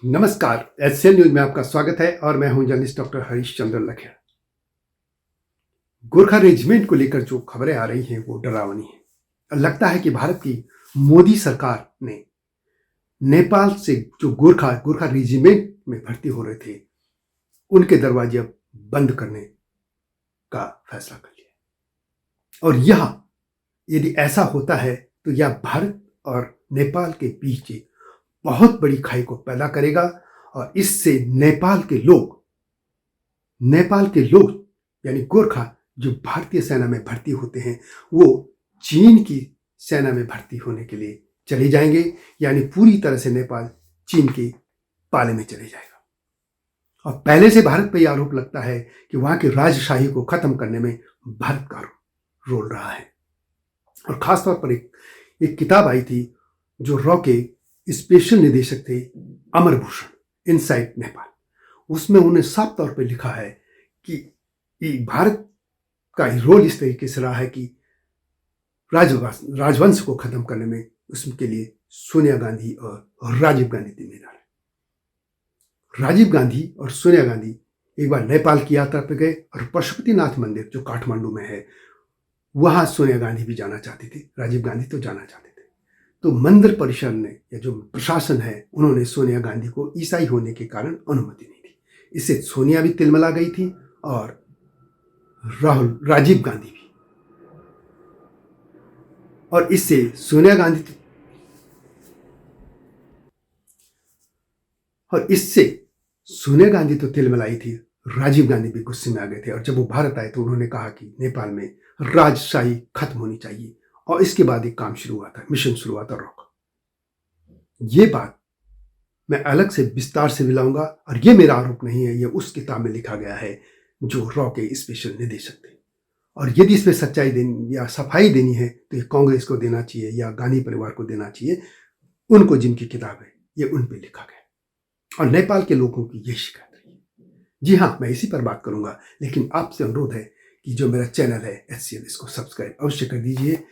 नमस्कार, HCL news में आपका स्वागत है और मैं हूं journalist doctor Harish Chandra Lakhera. Gorkha regiment को लेकर जो खबरें आ रही हैं वो डरावनी है। लगता है कि भारत की मोदी सरकार ने नेपाल से जो गोरखा रेजिमेंट में भर्ती हो रहे थे उनके दरवाजे अब बंद करने का फैसला कर लिया। और यह यदि ऐसा होता है तो यह भारत और नेपाल के बीच बहुत बड़ी खाई को पैदा करेगा और इससे नेपाल के लोग यानी गोरखा जो भारतीय सेना में भर्ती होते हैं वो चीन की सेना में भर्ती होने के लिए चले जाएंगे, यानी पूरी तरह से नेपाल चीन के पाले में चले जाएगा। और पहले से भारत पर यह आरोप लगता है कि वहां की राजशाही को खत्म करने में भारत का रोल रहा है। और खासतौर पर एक किताब आई थी जो रॉ के स्पेशल निदेशक थे अमर भूषण इनसाइड नेपाल, उसमें उन्होंने साफ तौर पर लिखा है कि भारत का रोल इस तरीके से रहा है कि राजवंश को खत्म करने में उसके लिए सोनिया गांधी और राजीव गांधी जिम्मेदार है। राजीव गांधी और सोनिया गांधी एक बार नेपाल की यात्रा पर गए और पशुपतिनाथ मंदिर जो काठमांडू में है वहां सोनिया गांधी भी जाना चाहती थी, राजीव गांधी तो जाना चाहते थे। तो मंदिर परिषद ने या जो प्रशासन है उन्होंने सोनिया गांधी को ईसाई होने के कारण अनुमति नहीं दी। इससे सोनिया भी तिलमिला गई थी और राजीव गांधी भी। और इससे सोनिया गांधी तो तिलमिलाई थी, राजीव गांधी भी गुस्से में आ गए थे। और जब वो भारत आए तो उन्होंने कहा कि नेपाल में राजशाही खत्म होनी चाहिए और इसके बाद एक काम शुरू हुआ था, मिशन शुरू हुआ था रॉ का। ये बात मैं अलग से विस्तार से मिलाऊंगा और ये मेरा आरोप नहीं है, ये उस किताब में लिखा गया है जो रॉ के स्पेशल निदेशक थे। और यदि इसमें सच्चाई देनी या सफाई देनी है तो ये कांग्रेस को देना चाहिए या गांधी परिवार को देना चाहिए, उनको जिनकी किताब है ये उन पे लिखा गया। और नेपाल के लोगों की ये शिकायत रही है। जी हाँ, मैं इसी पर बात करूंगा, लेकिन आपसे अनुरोध है कि जो मेरा चैनल है एचसीएल, इसको सब्सक्राइब अवश्य कर दीजिए।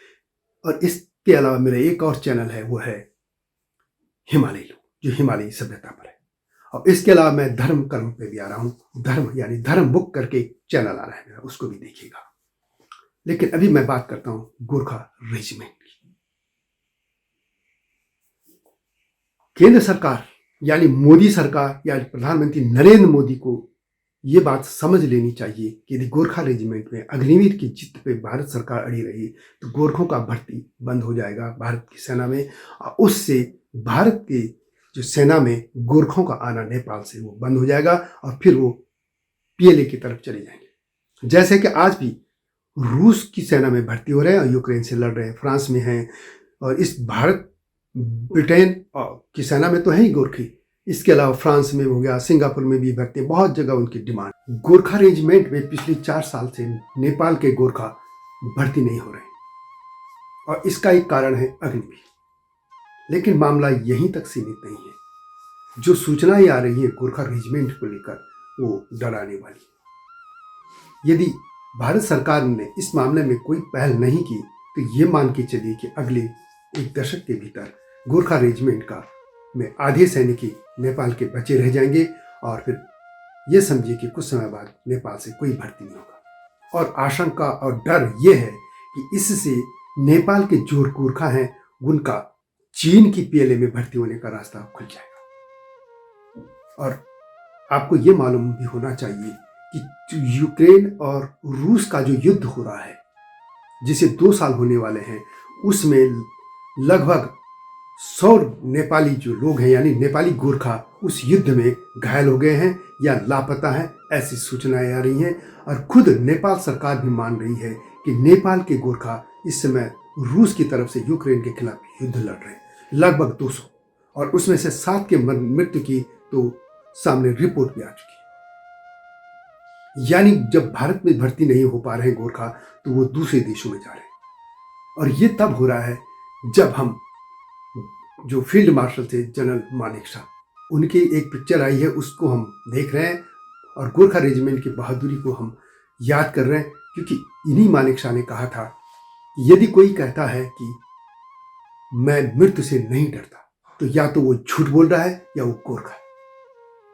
और इसके अलावा मेरा एक और चैनल है, वो है हिमालय लोग, जो हिमालयी सभ्यता पर है। और इसके अलावा मैं धर्म कर्म पे भी आ रहा हूँ, धर्म यानी धर्म बुक करके चैनल आ रहा है मेरा, उसको भी देखिएगा। लेकिन अभी मैं बात करता हूँ गोरखा रेजिमेंट की। केंद्र सरकार यानी मोदी सरकार या प्रधानमंत्री नरेंद्र मोदी को ये बात समझ लेनी चाहिए कि यदि गोरखा रेजिमेंट में अग्निवीर की जिद पे भारत सरकार अड़ी रही तो गोरखों का भर्ती बंद हो जाएगा भारत की सेना में, और उससे भारत की जो सेना में गोरखों का आना नेपाल से वो बंद हो जाएगा और फिर वो पीएलए की तरफ चले जाएंगे। जैसे कि आज भी रूस की सेना में भर्ती हो रहे हैं और यूक्रेन से लड़ रहे हैं, फ्रांस में हैं, और इस भारत ब्रिटेन की सेना में तो है ही गोरखी। इसके अलावा फ्रांस में हो गया, सिंगापुर में भी भर्ती, बहुत जगह उनकी डिमांड। गोरखा रेजिमेंट में पिछले 4 साल से नेपाल के गोरखा भर्ती नहीं हो रहे और इसका एक कारण है अग्निवीर। लेकिन मामला यहीं तक सीमित नहीं है। जो सूचनाएं आ रही है गोरखा रेजिमेंट को लेकर वो डराने वाली है। यदि भारत सरकार ने इस मामले में कोई पहल नहीं की तो ये मान के चलिए कि अगले 1 दशक के भीतर गोरखा रेजिमेंट में आधे सैनिक नेपाल के बचे रह जाएंगे और फिर ये समझिए कि कुछ समय बाद नेपाल से कोई भर्ती नहीं होगा। और आशंका और डर ये है कि इससे नेपाल के जो गोरखा हैं उनका चीन की पीएलए में भर्ती होने का रास्ता खुल जाएगा। और आपको ये मालूम भी होना चाहिए कि यूक्रेन और रूस का जो युद्ध हो रहा है जिसे 2 साल होने वाले हैं, उसमें लगभग 100 नेपाली जो लोग हैं यानी नेपाली गोरखा उस युद्ध में घायल हो गए हैं या लापता हैं, ऐसी सूचनाएं आ रही हैं। और खुद नेपाल सरकार भी मान रही है कि नेपाल के गोरखा इस समय रूस की तरफ से यूक्रेन के खिलाफ युद्ध लड़ रहे हैं, लगभग 200, और उसमें से 7 के मृत्यु की तो सामने रिपोर्ट भी आ चुकी है। यानी जब भारत में भर्ती नहीं हो पा रहे हैं गोरखा तो वो दूसरे देशों में जा रहे हैं। और ये तब हो रहा है जब हम जो फील्ड मार्शल थे जनरल मानेकशॉ, उनकी एक पिक्चर आई है, उसको हम देख रहे हैं और गोरखा रेजिमेंट की बहादुरी को हम याद कर रहे हैं। क्योंकि इन्हीं मानेकशॉ ने कहा था यदि कोई कहता है कि मैं मृत्यु से नहीं डरता तो या तो वो झूठ बोल रहा है या वो गोरखा है।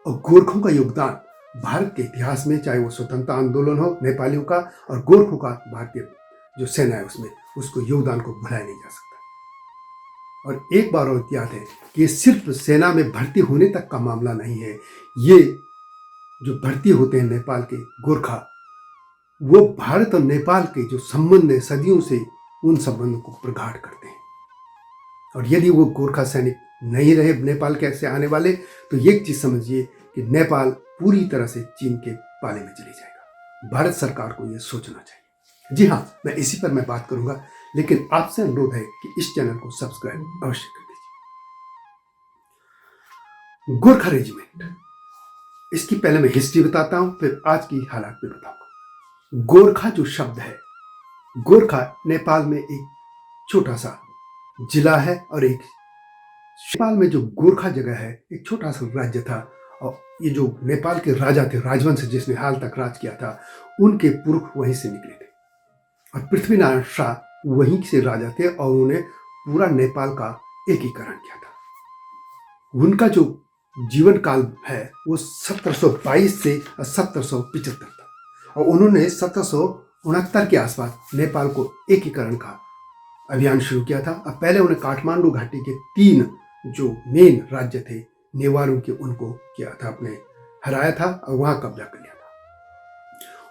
और गोरखों का योगदान भारत के इतिहास में, चाहे वो स्वतंत्रता आंदोलन हो नेपालियों का और गोरखों का, भारतीय जो सेना है उसमें, उसको योगदान को भुलाया नहीं जा सकता। और एक बार और याद है कि ये सिर्फ सेना में भर्ती होने तक का मामला नहीं है। ये जो भर्ती होते हैं नेपाल के गोरखा, वो भारत और नेपाल के जो संबंध है सदियों से, उन संबंधों को प्रगाढ़ करते हैं। और यदि वो गोरखा सैनिक नहीं रहे नेपाल के ऐसे आने वाले, तो एक चीज समझिए कि नेपाल पूरी तरह से चीन के पाले में चली जाएगा। भारत सरकार को यह सोचना चाहिए। जी हाँ, मैं इसी पर मैं बात करूंगा, लेकिन आपसे अनुरोध है कि इस चैनल को सब्सक्राइब अवश्य कर दीजिए। गोरखा रेजिमेंट, इसकी पहले मैं हिस्ट्री बताता हूं, फिर आज की हालात में बताऊंगा। गोरखा जो शब्द है, गोरखा नेपाल में एक छोटा सा जिला है और एक नेपाल में जो गोरखा जगह है एक छोटा सा राज्य था। और ये जो नेपाल के राजा थे, राजवंश जिसने हाल तक राज किया था, उनके पुरुष वहीं से निकले थे। और पृथ्वीनारायण शाह वहीं से राजा थे और उन्होंने पूरा नेपाल का एकीकरण किया था। उनका जो जीवन काल है वो 1722 से 1775 था। और उन्होंने 1769 के आसपास नेपाल को एकीकरण का अभियान शुरू किया था। अब पहले उन्हें काठमांडू घाटी के 3 जो मेन राज्य थे नेवारों के, उनको किया था, अपने हराया था और वहां कब्जा कर लिया था।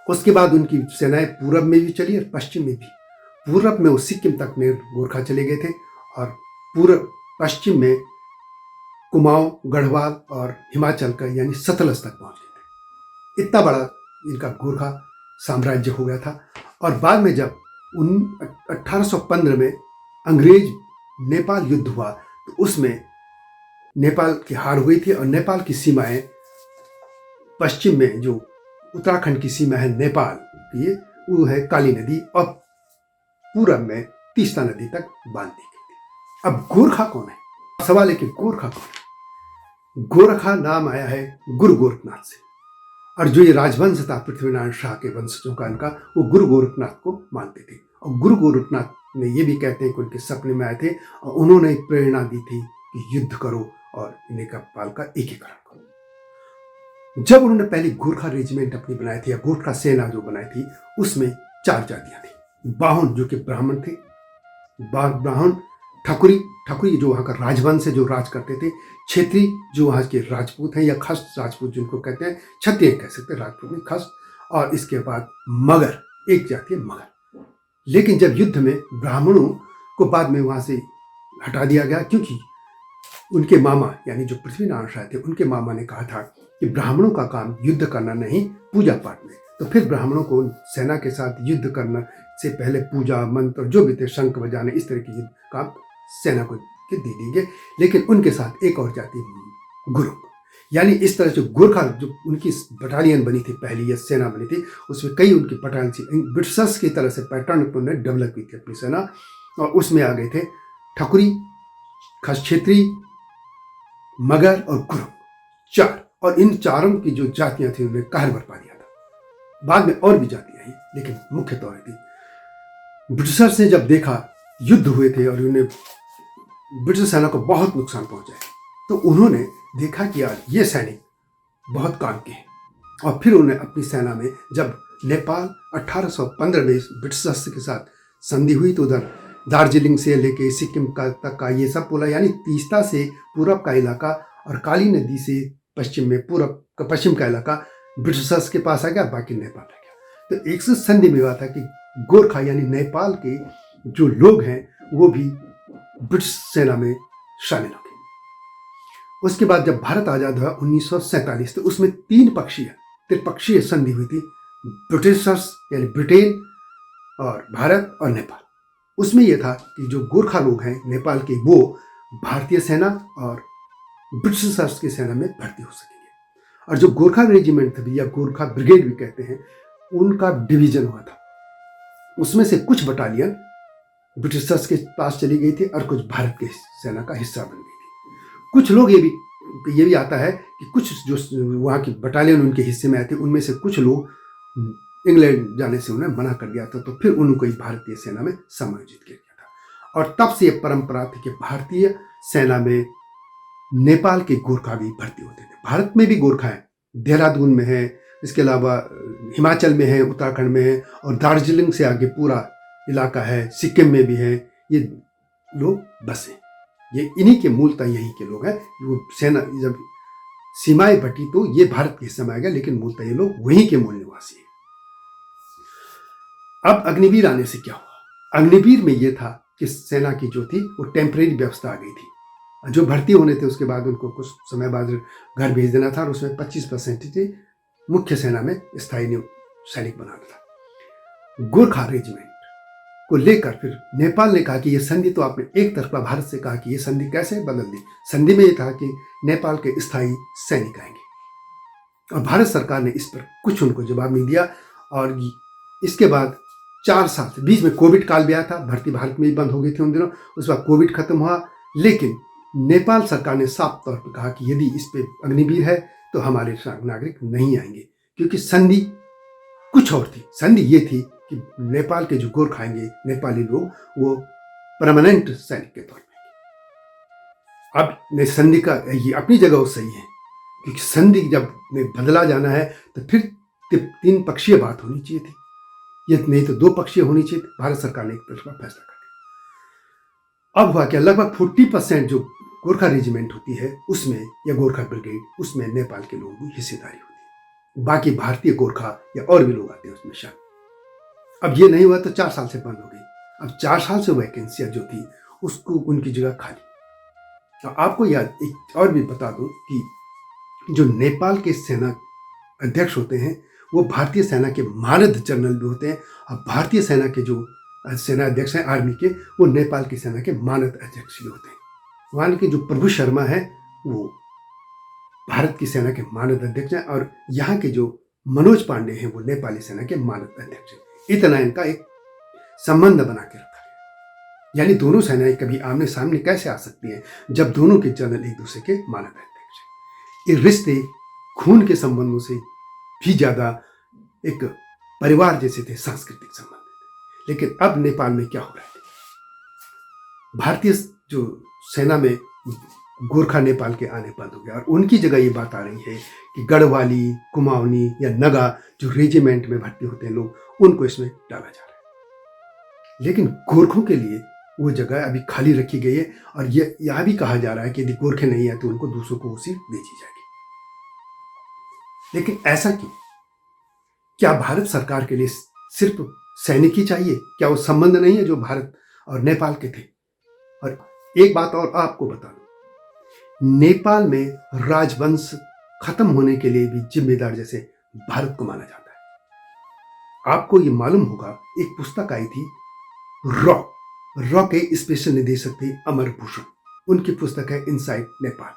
उसके बाद उनकी सेनाएं पूरब में भी चली और पश्चिम में भी। पूरब में वो सिक्किम तक में गोरखा चले गए थे और पूर्व पश्चिम में कुमाऊं, गढ़वाल और हिमाचल का यानी सतलज तक पहुंच गए थे। इतना बड़ा इनका गोरखा साम्राज्य हो गया था। और बाद में जब 1815 में अंग्रेज नेपाल युद्ध हुआ, तो उसमें नेपाल की हार हुई थी और नेपाल की सीमाएं पश्चिम में जो उत्तराखंड की सीमा है नेपाल की, वो है काली नदी, और पूरब में तीस्ता नदी तक बांध दी गई थी। अब गोरखा कौन है? सवाल है कि गोरखा कौन है? गोरखा नाम आया है गुरु गोरखनाथ से। और जो ये राजवंश था पृथ्वीनारायण शाह के वंशजों का, इनका, वो गुरु गोरखनाथ को मानते थे। और गुरु गोरखनाथ ने ये भी कहते हैं कि उनके सपने में आए थे और उन्होंने प्रेरणा दी थी कि युद्ध करो और नेपाल का एकीकरण करो। जब उन्होंने पहली गोरखा रेजिमेंट अपनी बनाई थी या गोरखा सेना जो बनाई थी, उसमें 4 जातियां थी। बाहुन जो कि ब्राह्मण थे, ब्राह्मण, ठकुरी जो वहां का राजवंश है, जो राज करते थे, क्षेत्री जो वहां के राजपूत हैं या खस राजपूत जिनको कहते हैं, क्षत्रिय कह सकते हैं, राजपूत में खस, और इसके बाद मगर, एक जाति है मगर। लेकिन जब युद्ध में ब्राह्मणों को बाद में वहां से हटा दिया गया, क्योंकि उनके मामा यानी जो पृथ्वीनारायण शाह थे, उनके मामा ने कहा था कि ब्राह्मणों का काम युद्ध करना नहीं, पूजा पाठ में। तो फिर ब्राह्मणों को सेना के साथ युद्ध करना से पहले पूजा मंत्र जो भी थे, शंख बजाने, इस तरह की युद्ध काम सेना को दे दी गई। लेकिन उनके साथ एक और जाति गुरु, यानी इस तरह से गोरखा जो उनकी बटालियन बनी थी, पहली या सेना बनी थी, उसमें कई उनकी बटालियन थी। ब्रिटिशर्स की तरह से पैटर्न उन्होंने डेवलप की थी अपनी सेना, और उसमें आ गए थे ठकुरी, खस क्षेत्री, मगर और गुरु, 4। और इन चारों की जो जातियां थी उन्होंने कहर बरपा दिया था। बाद में और भी जातियां हैं, लेकिन मुख्य तौर थी। ब्रिटिशर्स ने जब देखा, युद्ध हुए थे और उन्हें ब्रिटिश सेना को बहुत नुकसान पहुंचा है, तो उन्होंने देखा कि यार ये सैनिक बहुत काम के हैं। और फिर उन्हें अपनी सेना में, जब नेपाल 1815 में ब्रिटिशर्स के साथ संधि हुई, तो उधर दार्जिलिंग से लेके सिक्किम का तक का ये सब बोला, यानी तीस्ता से पूरब का इलाका और काली नदी से पश्चिम में पश्चिम का इलाका ब्रिटिशर्स के पास आ गया, बाकी नेपाल रह गया। तो एक संधि में हुआ था कि गोरखा यानी नेपाल के जो लोग हैं वो भी ब्रिटिश सेना में शामिल हो गए। उसके बाद जब भारत आजाद हुआ 1947, तो उसमें 3 त्रिपक्षीय संधि हुई थी, ब्रिटिशर्स यानी ब्रिटेन और भारत और नेपाल। उसमें यह था कि जो गोरखा लोग हैं नेपाल के, वो भारतीय सेना और ब्रिटिशर्स की सेना में भर्ती हो सकेंगे। और जो गोरखा रेजिमेंट थी या गोरखा ब्रिगेड भी कहते हैं, उनका डिवीजन हुआ था। उसमें से कुछ बटालियन ब्रिटिशर्स के पास चली गई थी और कुछ भारत के सेना का हिस्सा बन गई थी। कुछ लोग ये भी आता है कि कुछ जो वहाँ की बटालियन उनके हिस्से में आए थे, उनमें से कुछ लोग इंग्लैंड जाने से उन्हें मना कर दिया था, तो फिर उनको भारतीय सेना में समायोजित किया गया था। और तब से ये परंपरा थी कि भारतीय सेना में नेपाल के गोरखा भी भर्ती होते थे। भारत में भी गोरखा है, देहरादून में है, इसके अलावा हिमाचल में है, उत्तराखंड में है, और दार्जिलिंग से आगे पूरा इलाका है, सिक्किम में भी है। ये लोग बसे, ये इन्हीं के मूलतः यहीं के लोग हैं। वो सेना जब सीमाएं बटी तो ये भारत के हिस्से में आ गया, लेकिन मूलतः ये लोग वहीं के मूल निवासी हैं। अब अग्निवीर आने से क्या हुआ? अग्निवीर में ये था कि सेना की जो थी वो टेम्परेरी व्यवस्था आ गई थी। जो भर्ती होने थे उसके बाद उनको कुछ समय बाद घर भेज देना था, और उसमें 25% मुख्य सेना में स्थायी सैनिक बनाना था। गोरखा रेजिमेंट को लेकर फिर नेपाल ने कहा कि ये संधि तो आपने एक तरफा भारत से कहा कि ये संधि कैसे बदल दी। संधि में ये था कि नेपाल के स्थायी सैनिक आएंगे, और भारत सरकार ने इस पर कुछ उनको जवाब नहीं दिया। और इसके बाद 4 साल से, बीच में कोविड काल भी आया था, भर्ती भारत में ही बंद हो गई थी उन दिनों। उस बाद कोविड खत्म हुआ, लेकिन नेपाल सरकार ने साफ तौर पर कहा कि यदि इस पे अग्निवीर है तो हमारे नागरिक नहीं आएंगे, क्योंकि संधि कुछ और थी। संधि ये थी कि नेपाल के जो गोरखा आएंगे, नेपाली लोग, वो परमानेंट सैनिक के तौर पर। अब संधि का ये अपनी जगह वो सही है, क्योंकि संधि जब में बदला जाना है तो फिर 3 पक्षीय बात होनी चाहिए थी, ये नहीं तो 2 पक्षीय होनी चाहिए थी। भारत सरकार ने एक तरफा फैसला कर दिया। अब हुआ क्या, लगभग 40% जो गोरखा रेजिमेंट होती है उसमें, या गोरखा ब्रिगेड, उसमें नेपाल के लोगों की हिस्सेदारी होती है। बाकी भारतीय गोरखा या और भी लोग आते हैं उसमें शामिल। अब ये नहीं हुआ तो 4 साल से बंद हो गई। अब 4 साल से वैकेंसियां जो थी उसको, उनकी जगह खाली। तो आपको याद एक और भी बता दूं कि जो नेपाल के सेना अध्यक्ष होते हैं वो भारतीय सेना के मानद जनरल भी होते हैं, और भारतीय सेना के जो सेना अध्यक्ष हैं आर्मी के, वो नेपाल की सेना के मानद अध्यक्ष भी होते हैं। वहाँ के जो प्रभु शर्मा है वो भारत की सेना के मानद अध्यक्ष हैं, और यहाँ के जो मनोज पांडे हैं वो नेपाली सेना के मानद अध्यक्ष हैं। इतना इनका एक संबंध बना के रखा गया। यानी दोनों सेनाएं कभी आमने सामने कैसे आ सकती हैं जब दोनों के जनरल एक दूसरे के मानद अध्यक्ष हैं। ये रिश्ते खून के संबंधों से भी ज्यादा एक परिवार जैसे थे, सांस्कृतिक संबंध थे। लेकिन अब नेपाल में क्या हो रहा है, भारतीय जो सेना में गोरखा नेपाल के आने बंद हो गया, और उनकी जगह ये बात आ रही है कि गढ़वाली, कुमाऊनी या नगा जो रेजिमेंट में भर्ती होते हैं लोग, उनको इसमें डाला जा रहा है। लेकिन गोरखों के लिए वो जगह अभी खाली रखी गई है, और यह भी कहा जा रहा है कि यदि गोरखे नहीं है तो उनको दूसरों को वो सीट भेजी जाएगी। लेकिन ऐसा क्यों? क्या भारत सरकार के लिए सिर्फ सैनिक ही चाहिए? क्या वो संबंध नहीं है जो भारत और नेपाल के थे? और एक बात और आपको बता दूं, नेपाल में राजवंश खत्म होने के लिए भी जिम्मेदार जैसे भारत को माना जाता है। आपको ये मालूम होगा, एक पुस्तक आई थी रॉ के स्पेशल निदेशक थे अमर भूषण, उनकी पुस्तक है इनसाइड नेपाल।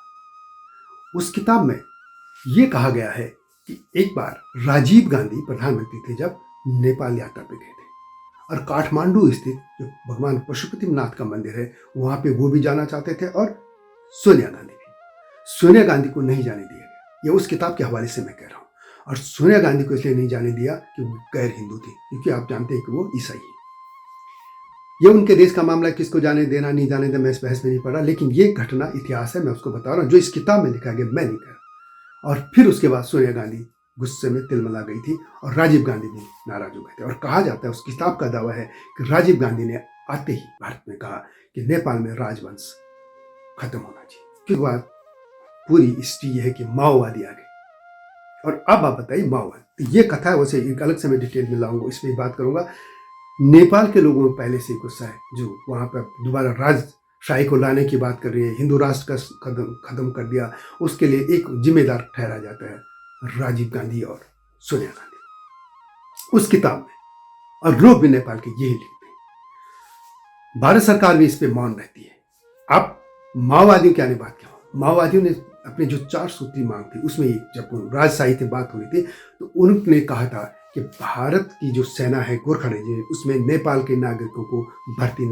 उस किताब में यह कहा गया है कि एक बार राजीव गांधी प्रधानमंत्री थे जब नेपाल यात्रा पे गए थे, और काठमांडू स्थित जो भगवान पशुपतिनाथ का मंदिर है वहां पे वो भी जाना चाहते थे, और सोनिया गांधी भी। सोनिया गांधी को नहीं जाने दिया गया। ये उस किताब के हवाले से मैं कह रहा हूँ। और सोनिया गांधी को इसलिए नहीं जाने दिया कि वो गैर हिंदू थी, क्योंकि आप जानते हैं कि वो ईसाई है। ये उनके देश का मामला, किसको जाने देना नहीं जाने देना मैं इस बहस में नहीं पड़ा, लेकिन ये घटना इतिहास है, मैं उसको बता रहा हूँ। जो इस किताब में लिखा गया मैं नहीं कह रहा। और फिर उसके बाद सोनिया गांधी गुस्से में तिलमिला गई थी, और राजीव गांधी भी नाराज हो गए थे। और कहा जाता है, उस किताब का दावा है कि राजीव गांधी ने आते ही भारत में कहा कि नेपाल में राजवंश खत्म होना चाहिए। उसके बाद पूरी हिस्ट्री यह है कि माओवादी आ गए। और अब आप बताइए, माओवादी, तो ये कथा है, वैसे एक अलग से मैं डिटेल में लाऊंगा, इस पर बात करूंगा। नेपाल के लोगों में पहले से गुस्सा है, जो वहां पर दोबारा राजशाही को लाने की बात कर रही है, हिंदू राष्ट्र का खत्म कर दिया, उसके लिए एक जिम्मेदार ठहरा जाता है राजीव गांधी और सोनिया गांधी उस किताब में। और लोग भी नेपाल के यही लिखते हैं। भारत सरकार भी इस पे मौन रहती है। अब माओवादियों की आने बात क्या हो, माओवादियों ने अपने जो 4 सूत्री मांग थी उसमें जब राजशाही की बात हो रही थी तो उन्होंने कहा था कि भारत की जो सेना है गोरखा रेजिमेंट, उसमें नेपाल के नागरिकों को भर्ती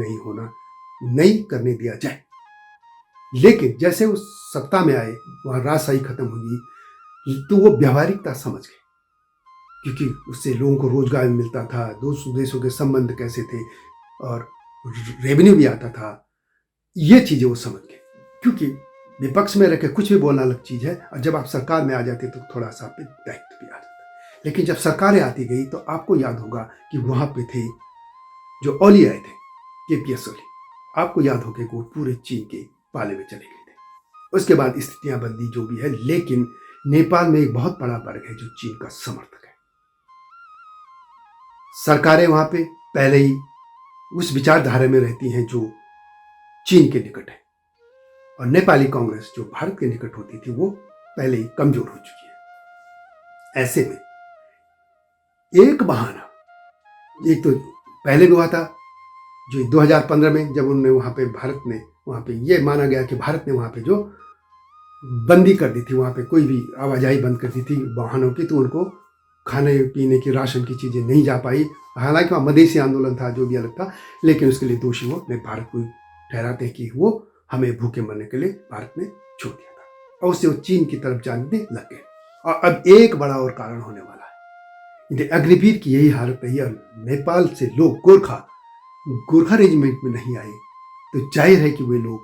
नहीं करने दिया जाए। लेकिन जैसे वो सत्ता में आए, वहां राजशाही खत्म होगी, तो वो व्यवहारिकता समझ गए, क्योंकि उससे लोगों को रोजगार मिलता था, दोनों देशों के संबंध कैसे थे, और रेवेन्यू भी आता था। ये चीजें वो समझ गए, क्योंकि विपक्ष में रह के कुछ भी बोलना अलग चीज़ है, और जब आप सरकार में आ जाते तो थोड़ा सा आप पे दायित्व भी आ जाता है। लेकिन जब सरकारें आती गई तो आपको याद होगा कि वहाँ पे थे जो ओली आए थे, केपीएस ओली, आपको याद होगा कि वो पूरे चीन के पाले में चले गए थे। उसके बाद स्थितियां बदली जो भी है, लेकिन नेपाल में एक बहुत बड़ा वर्ग है जो चीन का समर्थक है। सरकारें वहां पे पहले ही उस विचारधारा में रहती हैं जो चीन के निकट है, और नेपाली कांग्रेस जो भारत के निकट होती थी वो पहले ही कमजोर हो चुकी है। ऐसे में एक बहाना, एक तो पहले भी हुआ था जो 2015 में जब उन्होंने वहां पे भारत ने वहां पे ये माना गया कि भारत ने वहां पे जो बंदी कर दी थी, वहां पे कोई भी आवाजाही बंद कर दी थी वाहनों की, तो उनको खाने पीने की राशन की चीजें नहीं जा पाई। हालांकि वहाँ मधेसी आंदोलन था जो भी अलग था, लेकिन उसके लिए दोषी वो अपने भारत को ठहराते कि वो हमें भूखे मरने के लिए भारत ने छोड़ दिया था, और उससे वो चीन की तरफ जाने लग गए। और अब एक बड़ा और कारण होने वाला है, अग्निवीर की यही हालत रही है, और नेपाल से लोग गोरखा रेजिमेंट में नहीं आए तो जाहिर है कि वे लोग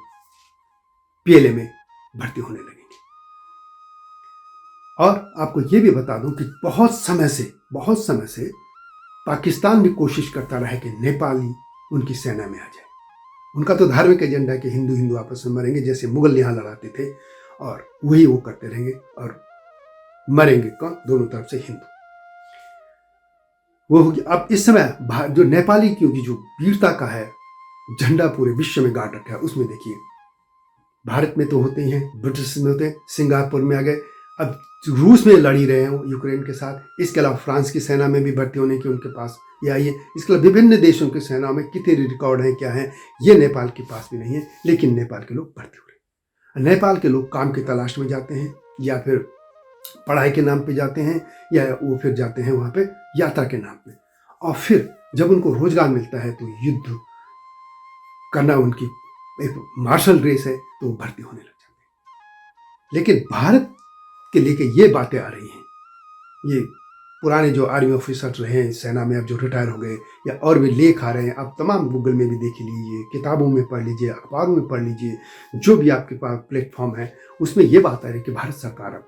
पीएलए में भर्ती होने लगेंगे। और आपको यह भी बता दूं कि बहुत समय से पाकिस्तान भी कोशिश करता रहा है कि नेपाली उनकी सेना में आ जाए। उनका तो धार्मिक एजेंडा है कि हिंदू हिंदू आपस में मरेंगे, जैसे मुगल यहां लड़ाते थे, और वही वो करते रहेंगे और मरेंगे कौन? दोनों तरफ से हिंदू। वो होगी। अब इस समय जो नेपाली की जो वीरता का है झंडा पूरे विश्व में गाड़ रखा है, उसमें देखिए भारत में तो होते ही हैं, ब्रिटिश में होते हैं, सिंगापुर में आ गए, अब रूस में लड़ी रहे हैं यूक्रेन के साथ। इसके अलावा फ्रांस की सेना में भी भर्ती होने की उनके पास ये आई है। इसके अलावा विभिन्न देशों की सेना में कितने रिकॉर्ड हैं, क्या है, ये नेपाल के पास भी नहीं है, लेकिन नेपाल के लोग भर्ती हो रहे हैं। नेपाल के लोग काम की तलाश में जाते हैं, या फिर पढ़ाई के नाम पे जाते हैं, या वो फिर जाते हैं वहाँ पे यात्रा के नाम पे, और फिर जब उनको रोजगार मिलता है तो युद्ध करना उनकी एक मार्शल रेस है, तो वो भर्ती होने लग जाते हैं। लेकिन भारत के लेके ये बातें आ रही हैं, ये पुराने जो आर्मी ऑफिसर रहे हैं सेना में, अब जो रिटायर हो गए, या और भी लेख आ रहे हैं, आप तमाम गूगल में भी देख लीजिए, किताबों में पढ़ लीजिए, अखबारों में पढ़ लीजिए, जो भी आपके पास प्लेटफॉर्म है उसमें ये बात आ रही है कि भारत सरकार अब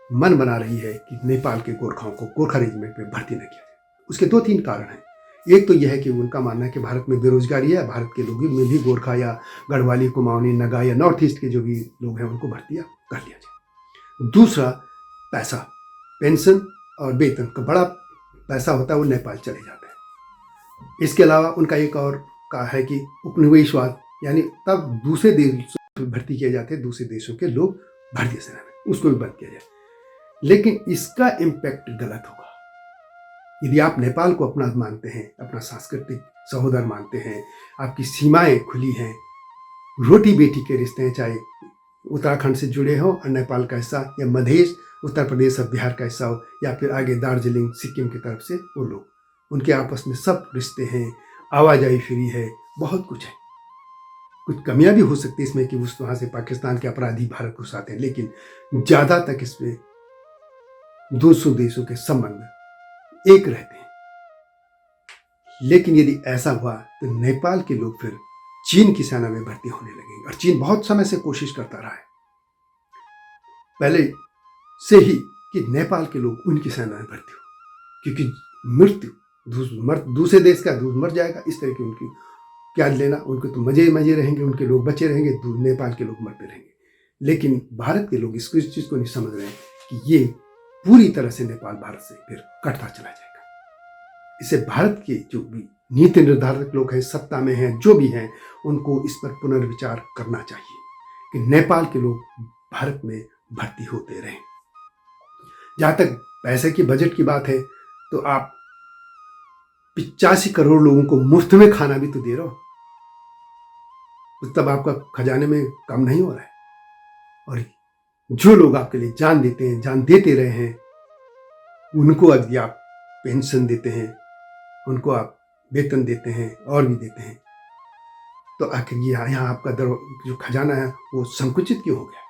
मन बना रही है कि नेपाल के गोरखाओं को गोरखा रेजिमेंट में भर्ती न किया जाए। उसके 2-3 कारण हैं। एक तो यह है कि उनका मानना है कि भारत में बेरोजगारी है, भारत के लोगों में भी गोरखा या गढ़वाली, कुमाऊनी, नगा या नॉर्थ ईस्ट के जो भी लोग हैं उनको भर्ती कर लिया जाए। दूसरा, पैसा, पेंशन और वेतन का बड़ा पैसा होता है, वो नेपाल चले जाते हैं। इसके अलावा उनका एक और कहा है कि उपनिवेशवाद, यानी तब दूसरे देशों भर्ती किए जाते हैं, दूसरे देशों के लोग भारतीय सेना में, उसको भी बंद किया जाए। लेकिन इसका इम्पैक्ट गलत होगा। यदि आप नेपाल को अपना मानते हैं, अपना सांस्कृतिक सहोदर मानते हैं, आपकी सीमाएं खुली हैं, रोटी बेटी के रिश्ते हैं, चाहे उत्तराखंड से जुड़े हो और नेपाल का हिस्सा, या मधेश, उत्तर प्रदेश और बिहार का हिस्सा हो, या फिर आगे दार्जिलिंग सिक्किम की तरफ से वो लोग, उनके आपस में सब रिश्ते हैं, आवाजाही फ्री है, बहुत कुछ है। कुछ कमियां भी हो सकती है इसमें कि उस वहाँ से पाकिस्तान के अपराधी भारत घुस आते हैं, लेकिन ज़्यादा तक इसमें 200 देशों के संबंध एक रहते हैं। लेकिन यदि ऐसा हुआ तो नेपाल के लोग फिर चीन की सेना में भर्ती होने लगेंगे, और चीन बहुत समय से कोशिश करता रहा है पहले से ही कि नेपाल के लोग उनकी सेना में भर्ती हो, क्योंकि मृत्यु दूसरे देश का दूध मर जाएगा, इस तरह की उनकी क्या लेना, उनको तो मजे मजे रहेंगे, उनके लोग बचे रहेंगे, नेपाल के लोग मरते रहेंगे। लेकिन भारत के लोग इस चीज को नहीं समझ रहे हैं कि ये पूरी तरह से नेपाल भारत से फिर कटता चला जाएगा। इसे भारत के जो भी नीति निर्धारक लोग हैं, सत्ता में हैं, जो भी हैं, उनको इस पर पुनर्विचार करना चाहिए कि नेपाल के लोग भारत में भर्ती होते रहें। जहां तक पैसे की बजट की बात है, तो आप 85 करोड़ लोगों को मुफ्त में खाना भी तो दे रहे हो, तब आपका खजाने में कम नहीं हो रहा है। और जो लोग आपके लिए जान देते हैं, जान देते रहे हैं, उनको यदि आप पेंशन देते हैं, उनको आप वेतन देते हैं और भी देते हैं, तो आखिर यहाँ आपका जो खजाना है वो संकुचित क्यों हो गया?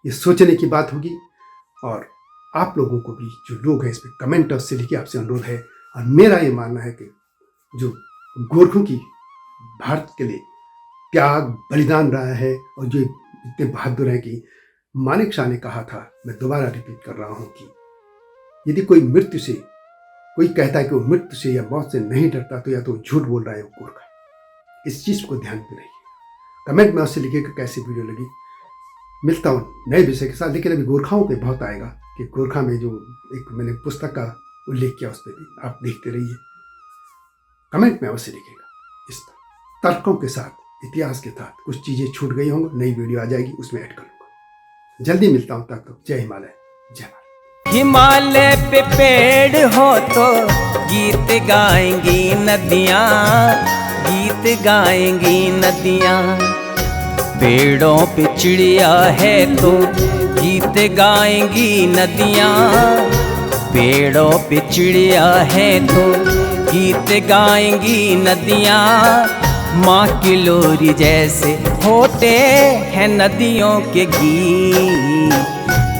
ये सोचने की बात होगी। और आप लोगों को भी, जो लोग हैं, इस पर कमेंट से लिखिए, आपसे अनुरोध है। और मेरा ये मानना है कि जो गोरखों की भारत के लिए त्याग बलिदान रहा है, और जो इतने बहादुर हैं कि मानेक शॉ ने कहा था, मैं दोबारा रिपीट कर रहा हूं कि यदि कोई कहता है कि वो मृत्यु से या मौत से नहीं डरता तो या तो झूठ बोल रहा है वो गोरखा। इस चीज को ध्यान में रखिएगा। कमेंट में उससे लिखिएगा कैसी वीडियो लगी। मिलता हूँ नए विषय के साथ, लेकिन अभी गोरखाओं पे बहुत आएगा कि गोरखा में जो एक मैंने पुस्तक का उल्लेख किया उस पर भी आप देखते रहिए। कमेंट में अवश्य लिखिएगा। इस तर्कों के साथ, इतिहास के साथ कुछ चीजें छूट गई होंगी, नई वीडियो आ जाएगी, उसमें ऐड करूंगा। जल्दी मिलता हूँ, तब तक जय हिमालय, जय भारत। हिमालय पे पेड़ हो तो गीत गाएंगी नदियाँ, गीत गाएंगी नदियाँ। पेड़ों पे चिड़िया है तो गीत गाएंगी नदियाँ, पेड़ों पे चिड़िया है तो गीत गाएंगी नदियाँ। माँ की लोरी जैसे होते हैं नदियों के गीत।